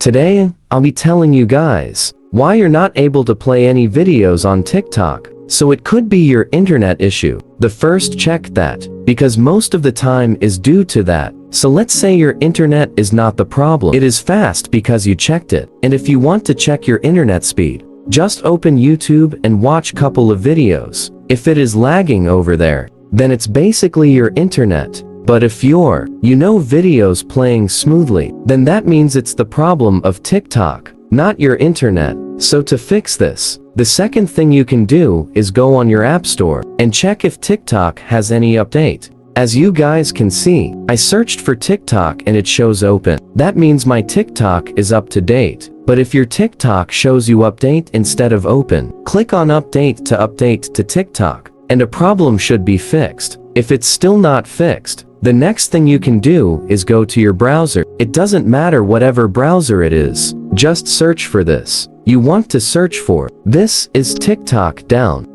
Today, I'll be telling you guys why you're not able to play any videos on TikTok. So it could be your internet issue. The first check that, because most of the time is due to that. So let's say your internet is not the problem. It is fast because you checked it. And if you want to check your internet speed, just open YouTube and watch couple of videos. If it is lagging over there, then it's basically your internet. But if you're, videos playing smoothly, then that means it's the problem of TikTok, not your internet. So to fix this, the second thing you can do is go on your app store and check if TikTok has any update. As you guys can see, I searched for TikTok and it shows open. That means my TikTok is up to date. But if your TikTok shows you update instead of open, click on update to TikTok, and a problem should be fixed. If it's still not fixed, the next thing you can do is go to your browser. It doesn't matter whatever browser it is. Just search for this. You want to search for, this is TikTok down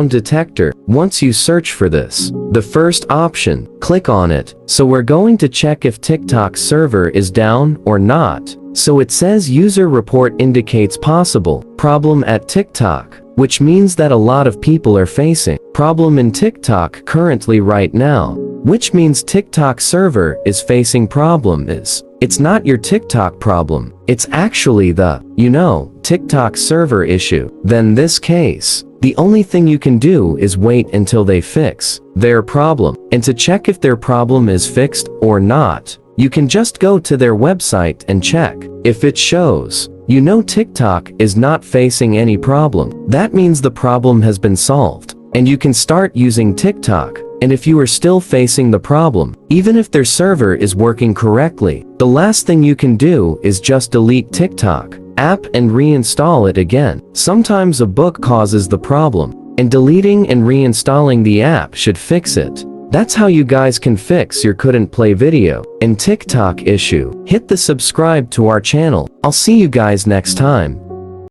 detector. Once you search for this, the first option, click on it. So we're going to check if TikTok server is down or not. So it says user report indicates possible problem at TikTok, which means that a lot of people are facing problem in TikTok currently right now, which means TikTok server is facing problem is. It's not your TikTok problem. It's actually the, TikTok server issue. Then this case, the only thing you can do is wait until they fix their problem. And to check if their problem is fixed or not, you can just go to their website and check. If it shows, TikTok is not facing any problem, that means the problem has been solved, and you can start using TikTok. And if you are still facing the problem, even if their server is working correctly, the last thing you can do is just delete TikTok app and reinstall it again. Sometimes a book causes the problem, and deleting and reinstalling the app should fix it. That's how you guys can fix your couldn't play video and TikTok issue. Hit the subscribe to our channel. I'll see you guys next time.